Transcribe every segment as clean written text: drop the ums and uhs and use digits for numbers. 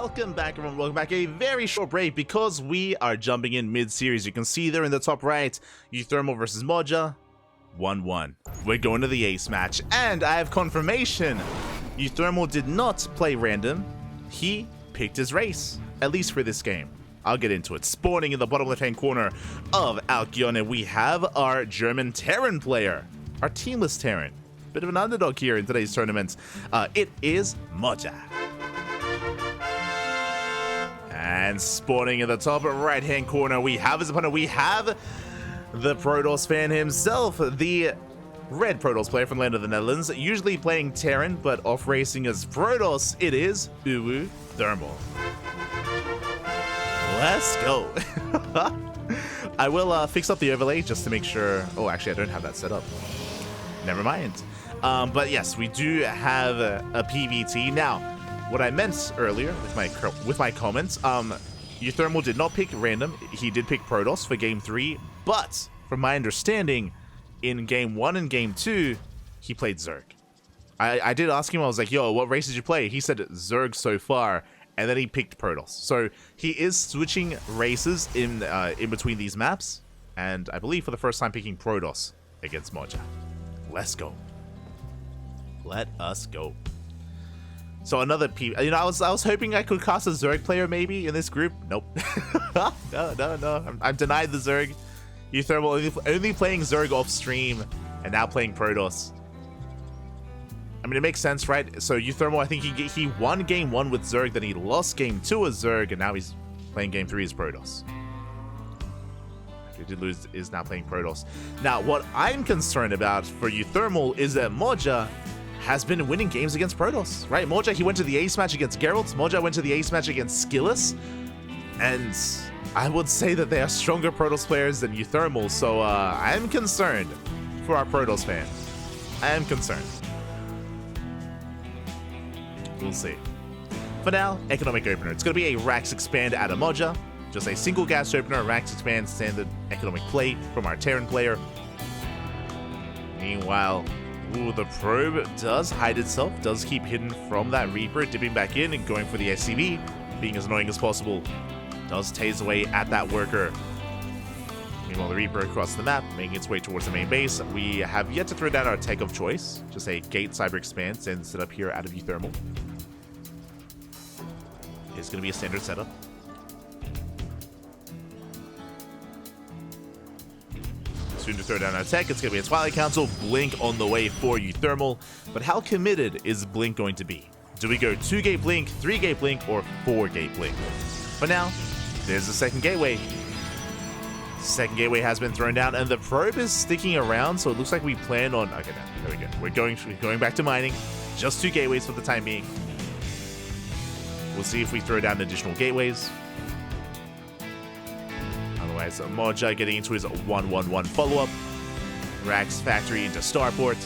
Welcome back, everyone. Welcome back. A very short break because we are jumping in mid-series. You can see there in the top right, uThermal versus Moja, 1-1. We're going to the ace match, and I have confirmation. uThermal did not play random. He picked his race, at least for this game. I'll get into it. Spawning in the bottom left-hand corner of Alkion, we have our German Terran player, our teamless Terran. Bit of an underdog here in today's tournament. It is Moja. And spawning in the top right-hand corner, we have his opponent. We have the Protoss fan himself, the red Protoss player from the land of the Netherlands, usually playing Terran, but off-racing as Protoss. It is uThermal. Let's go. I will fix up the overlay just to make sure. Oh, actually, I don't have that set up. Never mind. But yes, we do have a PvT. Now, what I meant earlier with my comments, uThermal did not pick random. He did pick Protoss for Game 3, but from my understanding, in Game 1 and Game 2, he played Zerg. I did ask him, I was like, yo, what race did you play? He said Zerg so far, and then he picked Protoss. So he is switching races in between these maps, and I believe for the first time picking Protoss against Moja. Let's go. Let us go. So another I was hoping I could cast a Zerg player maybe in this group. Nope. No. I'm denied the Zerg. uThermal only playing Zerg off stream and now playing Protoss. I mean, it makes sense, right? So uThermal, I think he won Game 1 with Zerg, then he lost Game 2 as Zerg, and now he's playing Game 3 as Protoss. He did lose, is now playing Protoss. Now, what I'm concerned about for uThermal is that Moja has been winning games against Protoss, right? Moja, he went to the ace match against Geralt. Moja went to the ace match against Skillis. And I would say that they are stronger Protoss players than uThermal, so I'm concerned for our Protoss fans. I am concerned. We'll see. For now, economic opener. It's going to be a Rax Expand out of Moja. Just a single gas opener, Rax Expand, standard economic play from our Terran player. Meanwhile, ooh, the probe does hide itself, does keep hidden from that Reaper, dipping back in and going for the SCV, being as annoying as possible. Does tase away at that worker. Meanwhile, the Reaper across the map, making its way towards the main base. We have yet to throw down our tech of choice. Just a Gate Cyber Expand and set up here out of uThermal. It's going to be a standard setup. Soon to throw down our tech, it's going to be a Twilight Council, Blink on the way for uThermal. But how committed is Blink going to be? Do we go 2-gate Blink, 3-gate Blink, or 4-gate Blink? For now, there's the second gateway. Second gateway has been thrown down, and the probe is sticking around, so it looks like we plan on... Okay, there we go. We're going back to mining. Just 2 gateways for the time being. We'll see if we throw down additional gateways. Otherwise, Moja getting into his 1-1-1 follow-up. Rax Factory into Starport.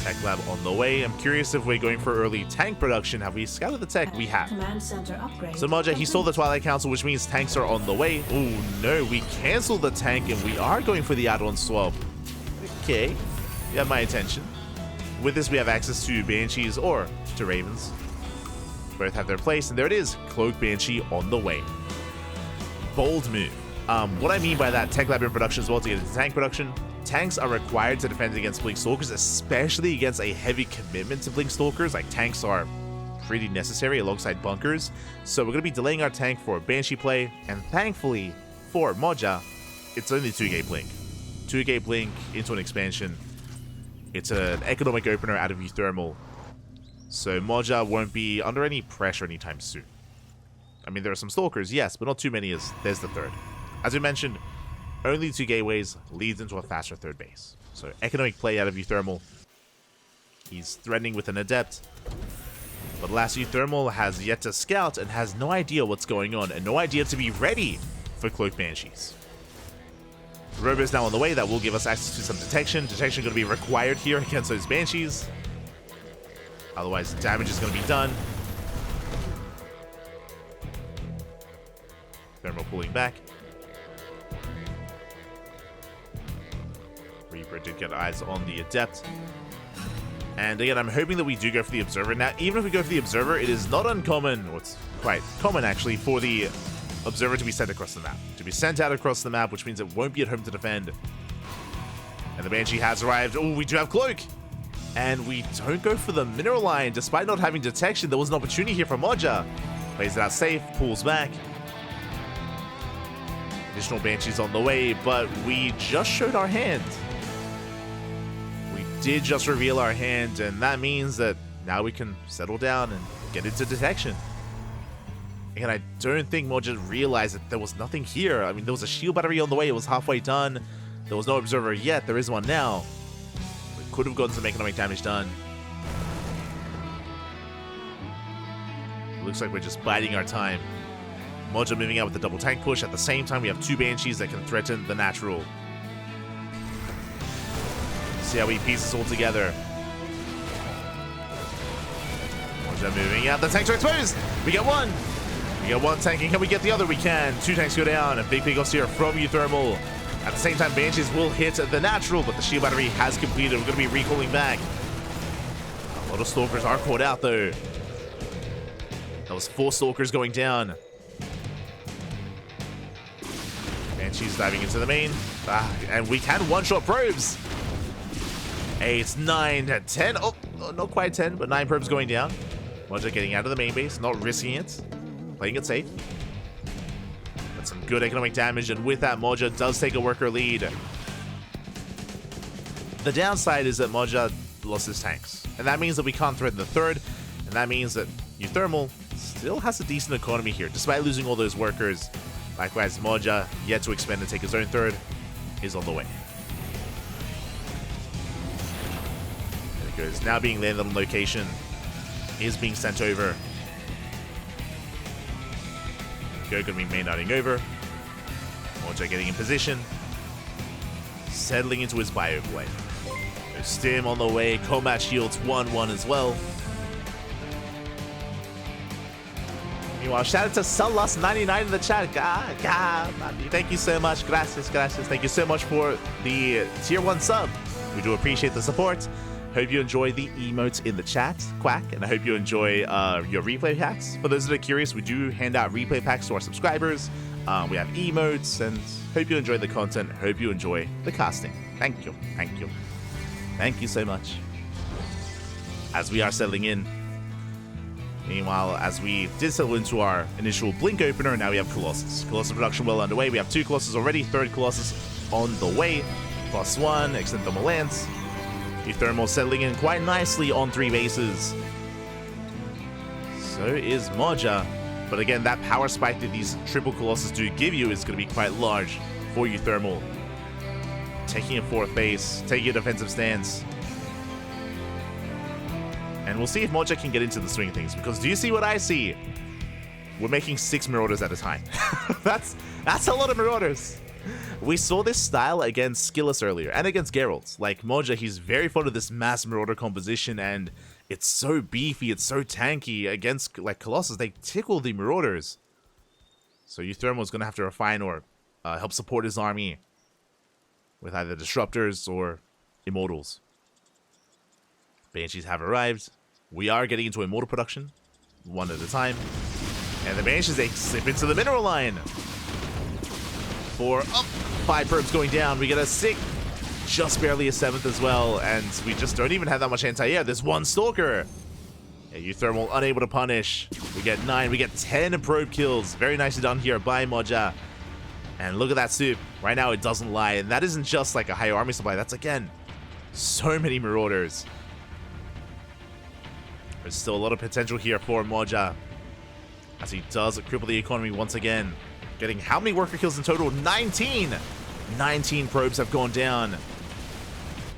Tech Lab on the way. I'm curious if we're going for early tank production. Have we scouted the tech? We have. Command center upgrade. So Moja, he stole the Twilight Council, which means tanks are on the way. Oh no, we canceled the tank and we are going for the add-on swap. Okay, you have my attention. With this, we have access to Banshees or to Ravens. Both have their place, and there it is. Cloak Banshee on the way. Bold move. What I mean by that, Tech Lab in production as well to get into tank production. Tanks are required to defend against Blink Stalkers, especially against a heavy commitment to Blink Stalkers. Like, tanks are pretty necessary alongside bunkers. So we're going to be delaying our tank for Banshee play, and thankfully for Moja, it's only 2-gate Blink. 2-gate Blink into an expansion. It's an economic opener out of uThermal. So Moja won't be under any pressure anytime soon. I mean, there are some Stalkers, yes, but not too many as there's the third. As we mentioned, only 2 gateways leads into a faster third base. So economic play out of uThermal. He's threatening with an Adept. But last uThermal has yet to scout and has no idea what's going on and no idea to be ready for Cloak Banshees. Robo is now on the way. That will give us access to some detection. Detection going to be required here against those Banshees. Otherwise, damage is going to be done. Thermal pulling back. Reaper did get eyes on the Adept. And again, I'm hoping that we do go for the Observer. Now, even if we go for the Observer, it is not uncommon, or it's quite common actually, for the Observer to be sent across the map. To be sent out across the map, which means it won't be at home to defend. And the Banshee has arrived. Oh, we do have Cloak! And we don't go for the Mineral Line. Despite not having detection, there was an opportunity here for Moja. Plays it out safe, pulls back. Additional Banshees on the way, but we just showed our hand. We did just reveal our hand, and that means that now we can settle down and get into detection. And I don't think Moja realized that there was nothing here. I mean, there was a shield battery on the way. It was halfway done. There was no Observer yet. There is one now. We could have gotten some economic damage done. Looks like we're just biding our time. Moja moving out with the double tank push. At the same time, we have two Banshees that can threaten the natural. See how he pieces all together. Moja moving out. The tanks are exposed. We get one. We get one tank. And can we get the other? We can. Two tanks go down. A big Pigos here from uThermal. At the same time, Banshees will hit the natural, but the shield battery has completed. We're going to be recalling back. A lot of Stalkers are caught out, though. That was 4 Stalkers going down. Banshees diving into the main. And we can one-shot probes. 8, 9, 10. Oh, not quite 10, but 9 probes going down. Moja getting out of the main base, not risking it. Playing it safe. That's some good economic damage, and with that, Moja does take a worker lead. The downside is that Moja lost his tanks, and that means that we can't threaten the third, and that means that uThermal still has a decent economy here, despite losing all those workers. Likewise, Moja, yet to expand and take his own third, is on the way. There he goes, now being landed on location, is being sent over. Go, gonna be main knighting over. Moja getting in position. Settling into his bio play. There's Stim on the way. Combat shields 1-1 as well. Meanwhile, shout out to Salas99 in the chat. Thank you so much. Gracias, gracias. Thank you so much for the tier 1 sub. We do appreciate the support. Hope you enjoy the emotes in the chat, Quack, and I hope you enjoy your replay packs. For those that are curious, we do hand out replay packs to our subscribers. We have emotes, and hope you enjoy the content. Hope you enjoy the casting. Thank you, thank you. Thank you so much. As we are settling in. Meanwhile, as we did settle into our initial Blink opener, now we have Colossus. Colossus production well underway. We have 2 Colossus already, 3rd Colossus on the way. +1, extend thermal lance. uThermal settling in quite nicely on 3 bases. So is Moja. But again, that power spike that these triple Colossus do give you is going to be quite large for uThermal. Taking a 4th base, taking a defensive stance. And we'll see if Moja can get into the swing of things. Because do you see what I see? We're making 6 Marauders at a time. That's a lot of Marauders. We saw this style against Skillus earlier, and against Geralt. Like Moja, he's very fond of this mass Marauder composition, and it's so beefy, it's so tanky. Against like Colossus, they tickle the Marauders. So uThermal is going to have to refine or help support his army with either Disruptors or Immortals. Banshees have arrived. We are getting into Immortal production, one at a time. And the Banshees, they slip into the Mineral Line. 4, 5 probes going down. We get a 6, just barely a 7th as well, and we just don't even have that much anti-air. There's 1 Stalker. Yeah, uThermal unable to punish. We get 9, we get 10 probe kills. Very nicely done here by Moja. And look at that soup. Right now it doesn't lie, and that isn't just like a high army supply. That's again, so many Marauders. There's still a lot of potential here for Moja, as he does cripple the economy once again. Getting how many worker kills in total? 19! 19 probes have gone down.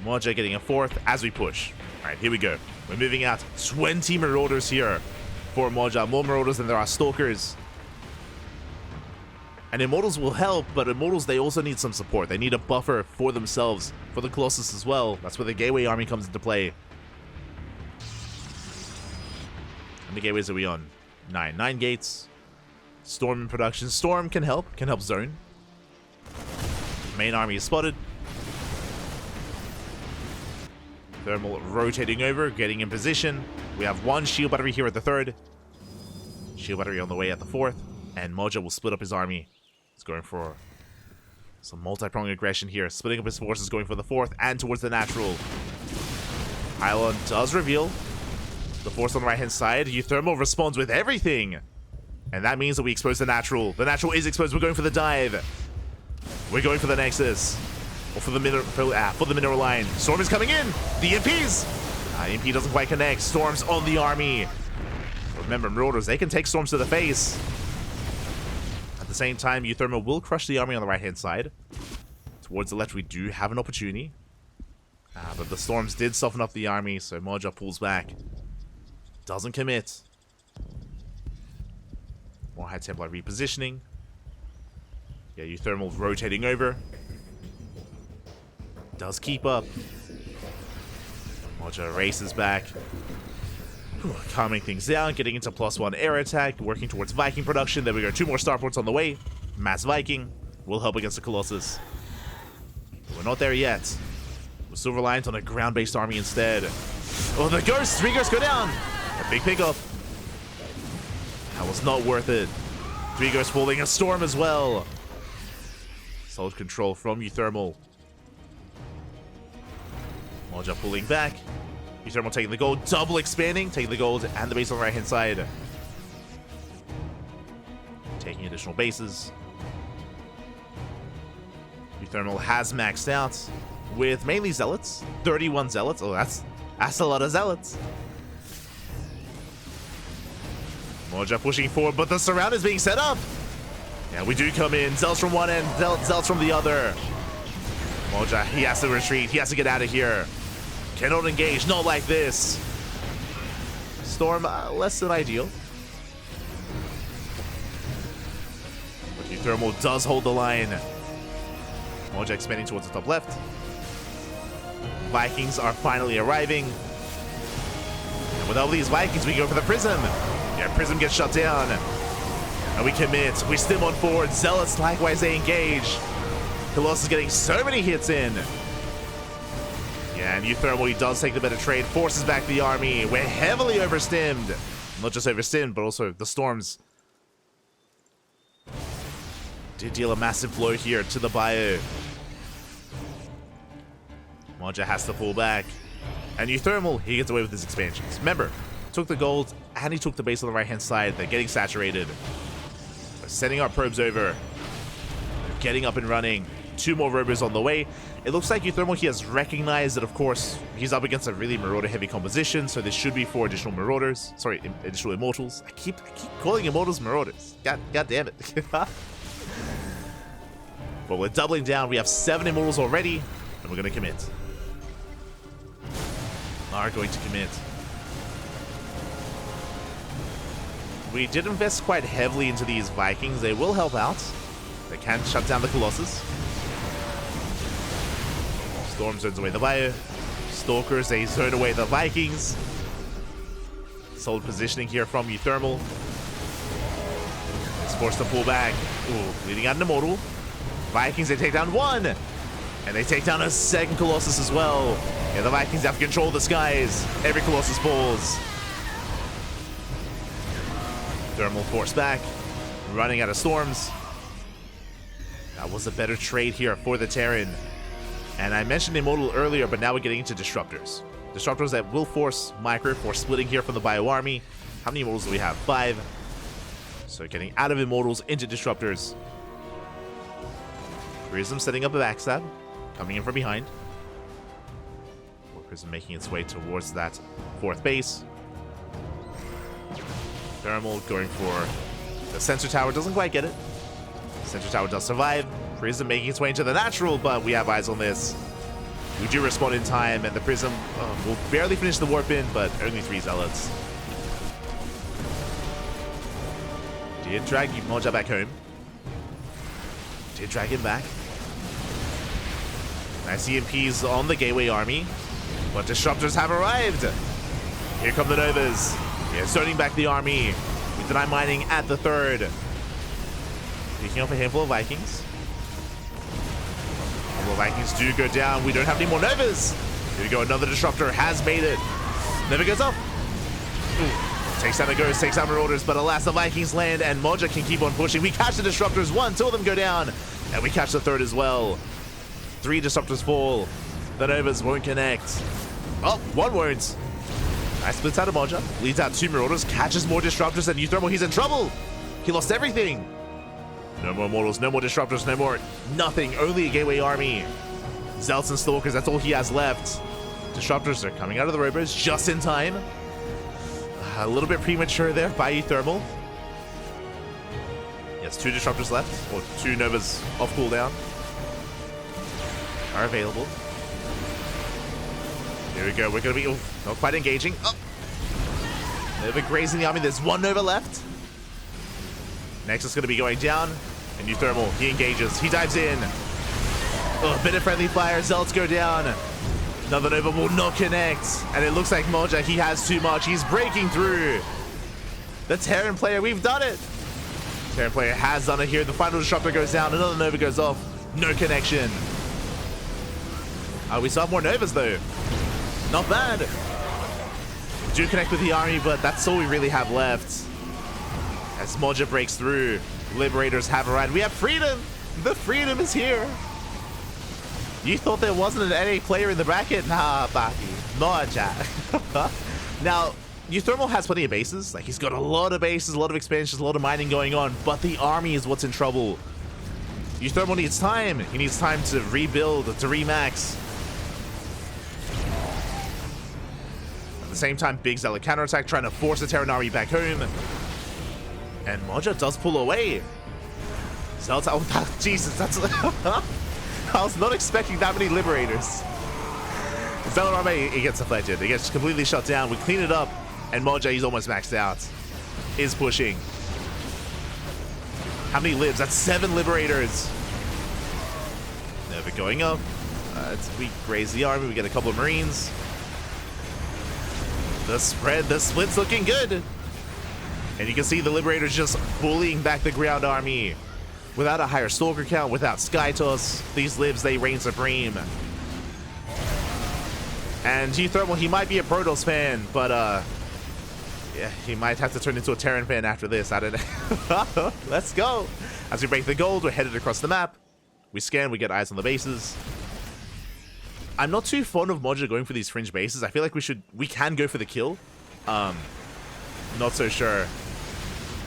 Moja getting a 4th as we push. Alright, here we go. We're moving out. 20 Marauders here for Moja. More Marauders than there are Stalkers. And Immortals will help, but Immortals, they also need some support. They need a buffer for themselves, for the Colossus as well. That's where the Gateway army comes into play. How many gateways are we on? 9. 9 gates. Storm in production. Storm can help zone. Main army is spotted. Thermal rotating over, getting in position. We have one shield battery here at the 3rd. Shield battery on the way at the 4th. And Moja will split up his army. He's going for some multi-pronged aggression here. Splitting up his forces, going for the 4th and towards the natural. Pylon does reveal the force on the right-hand side. uThermal responds with everything. And that means that we expose the natural. The natural is exposed. We're going for the dive. We're going for the Nexus. Or for the mineral line. Storm is coming in. The EMPs. EMP doesn't quite connect. Storm's on the army. Remember, Marauders, they can take storms to the face. At the same time, uThermal will crush the army on the right-hand side. Towards the left, we do have an opportunity. But the storms did soften up the army, so Moja pulls back. Doesn't commit. More High Templar repositioning. Yeah, uThermal rotating over. Does keep up. Moja races back. Calming things down, getting into +1 air attack, working towards Viking production. There we go, 2 more starports on the way. Mass Viking will help against the Colossus. We're not there yet. We're still reliant on a ground-based army instead. Oh, the ghosts! 3 ghosts go down! A big pickup. That was not worth it. 3 ghosts falling, a storm as well. Solid control from uThermal. Moja pulling back. uThermal taking the gold, double expanding, taking the gold and the base on the right-hand side. Taking additional bases. uThermal has maxed out with mainly Zealots. 31 Zealots. Oh, that's a lot of Zealots. Moja pushing forward, but the surround is being set up. Yeah, we do come in. Zealots from one end, Zealots from the other. Moja, he has to retreat. He has to get out of here. Cannot engage, not like this. Storm, less than ideal. But uThermal does hold the line. Moja expanding towards the top left. Vikings are finally arriving. And with all these Vikings, we go for the Prism. Yeah, Prism gets shut down. And we commit. We stim on forward. Zealots, likewise, they engage. Colossus getting so many hits in. Yeah, and uThermal, he does take the better trade. Forces back the army. We're heavily overstimmed. Not just overstimmed, but also the storms did deal a massive blow here to the bio. Moja has to pull back. And uThermal, he gets away with his expansions. Remember, took the gold and he took the base on the right-hand side. They're getting saturated. We're sending our probes over. They're getting up and running. 2 more rovers on the way. It looks like uThermal, he has recognized that, of course, he's up against a really Marauder-heavy composition, so this should be 4 additional Marauders. Sorry, additional Immortals. I keep calling Immortals Marauders. God damn it. But we're doubling down. We have 7 Immortals already, and we're going to commit. Are going to commit. We did invest quite heavily into these Vikings. They will help out. They can shut down the Colossus. Storm zones away the bio. Stalkers, they zone away the Vikings. Solid positioning here from uThermal. It's forced to pull back. Ooh, leading out an Immortal. Vikings, they take down 1. And they take down a 2nd Colossus as well. Yeah, the Vikings have to control the skies. Every Colossus falls. uThermal forced back. Running out of storms. That was a better trade here for the Terran. And I mentioned Immortal earlier, but now we're getting into Disruptors. Disruptors that will force Micro for splitting here from the Bio Army. How many Immortals do we have? 5. So getting out of Immortals into Disruptors. Prism setting up a backstab. Coming in from behind. Prism making its way towards that 4th base. Thermal going for the Sensor Tower. Doesn't quite get it. Sensor Tower does survive. Prism making its way into the natural, but we have eyes on this. We do respond in time, and the Prism will barely finish the warp in, but only 3 Zealots. Did drag Moja back home. Did drag him back. Nice EMPs on the Gateway Army, but Disruptors have arrived. Here come the Novas. Yeah, zoning back the army. We deny mining at the 3rd. Picking up a handful of Vikings. A couple of Vikings do go down. We don't have any more Novas. Here we go, another disruptor has made it. Never goes up. Ooh. Takes out a ghost, takes out Marauders, but alas, the Vikings land, and Moja can keep on pushing. We catch the disruptors, one, two of them go down, and we catch the third as well. 3 disruptors fall. The Novas won't connect. Oh, one won't. Nice splits out of Moja, leads out 2 Marauders, catches more disruptors, and uThermal, he's in trouble. He lost everything. No more mortals, no more disruptors, no more nothing, only a gateway army. Zealots and Stalkers, that's all he has left. Disruptors are coming out of the robos just in time. A little bit premature there by uThermal. Yes, 2 disruptors left, or 2 Novas off cooldown are available. Here we go, we're gonna be not quite engaging. Oh. Nova grazing the army, there's 1 Nova left. Next is gonna be going down, and uThermal, he engages, he dives in. Oh, a bit of friendly fire, Zealots go down. Another Nova will not connect. And it looks like Moja, he has too much. He's breaking through. The Terran player, we've done it. Terran player has done it here. The final disruptor goes down. Another Nova goes off. No connection. We still have more Novas though. Not bad. We do connect with the army, but that's all we really have left. As Moja breaks through, Liberators have arrived. We have freedom. The freedom is here. You thought there wasn't an NA player in the bracket? Nah, Baki. Moja. Now, uThermal has plenty of bases. Like, he's got a lot of bases, a lot of expansions, a lot of mining going on, but the army is what's in trouble. uThermal needs time. He needs time to rebuild, to remax. At the same time, big Zealot counterattack, trying to force the Terran army back home. And Moja does pull away. Zealots, oh, Jesus, that's... I was not expecting that many Liberators. Zealot army, it gets deflected. It gets completely shut down. We clean it up, and Moja, he's almost maxed out. Is pushing. How many libs? That's 7 Liberators. Never going up. We graze the army. We get a couple of Marines. The spread, the split's looking good. And you can see the Liberators just bullying back the ground army. Without a higher Stalker count, without Sky Toss, these libs, they reign supreme. And uThermal, he might be a Protoss fan, but yeah, he might have to turn into a Terran fan after this. I don't know. Let's go. As we break the gold, we're headed across the map. We scan, we get eyes on the bases. I'm not too fond of Moja going for these fringe bases. I feel like we can go for the kill. Not so sure.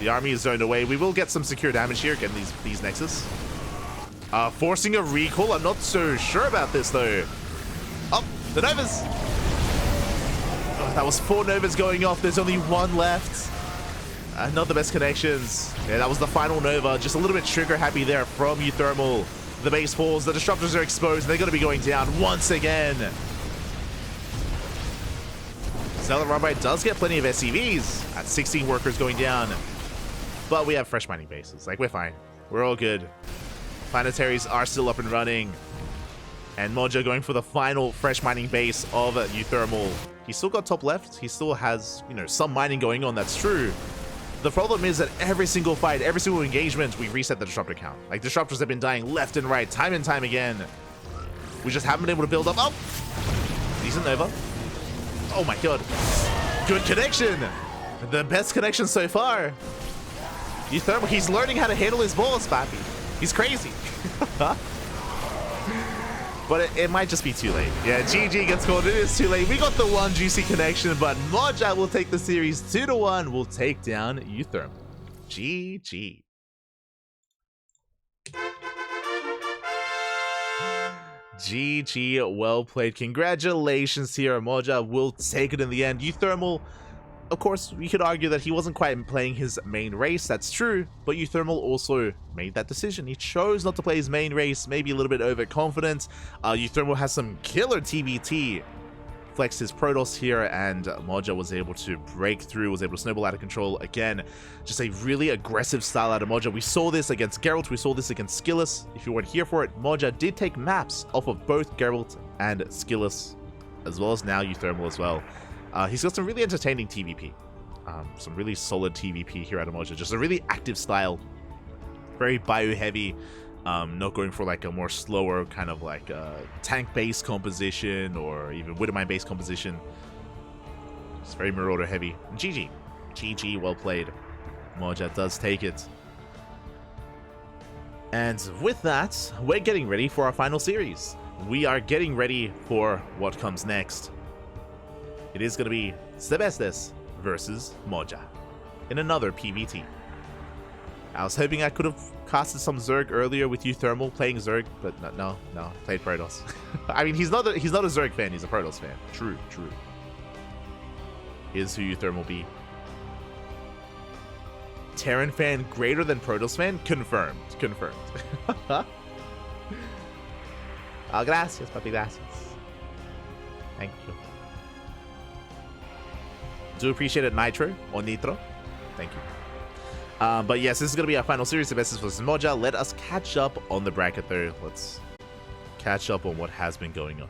The army is zoned away. We will get some secure damage here, getting these Nexus. Forcing a recall. I'm not so sure about this, though. Oh, the Novas. Oh, that was 4 Novas going off. There's only 1 left. Not the best connections. Yeah, that was the final Nova. Just a little bit trigger happy there from uThermal. The base falls. The disruptors are exposed. They're going to be going down once again. Zealot Rumbai does get plenty of SCVs. At 16 workers going down. But we have fresh mining bases. Like, we're fine. We're all good. Planetaries are still up and running. And Moja going for the final fresh mining base of uThermal. He's still got top left. He still has, you know, some mining going on. That's true. The problem is that every single fight, every single engagement, we reset the disruptor count. Like, disruptors have been dying left and right, time and time again. We just haven't been able to build up. Oh! Decent Nova. Oh my god. Good connection. The best connection so far. uThermal, he's learning how to handle his balls, Papi. He's crazy. But it might just be too late. Yeah, GG gets called. It is too late. We got the one juicy connection, but Moja will take the series 2-1. We'll take down uThermal. GG. GG, well played. Congratulations here. Moja will take it in the end. uThermal, of course, we could argue that he wasn't quite playing his main race. That's true, but uThermal also made that decision. He chose not to play his main race, maybe a little bit overconfident. uThermal has some killer TBT. Flexed his Protoss here, and Moja was able to break through, was able to snowball out of control again. Just a really aggressive style out of Moja. We saw this against Geralt, we saw this against Skillus. If you weren't here for it, Moja did take maps off of both Geralt and Skillus, as well as now uThermal as well. He's got some really entertaining TVP. Some really solid TVP here out of Moja. Just a really active style. Very bio-heavy. Not going for like a more slower kind of like tank-based composition or even Widowmine-based composition. It's very Marauder heavy. GG. GG, well played. Moja does take it. And with that, we're getting ready for our final series. We are getting ready for what comes next. It is going to be Sebestes versus Moja in another PvT. I was hoping I could have casted some Zerg earlier with uThermal playing Zerg, but no, played Protoss. I mean, he's not a Zerg fan, he's a Protoss fan. True. Here's who uThermal be. Terran fan greater than Protoss fan? Confirmed. Gracias, papi, gracias. Thank you. Do appreciate it, Nitro or Nitro. Thank you. But yes, this is going to be our final series of Sebestes versus Moja. Let us catch up on the bracket though. Let's catch up on what has been going on.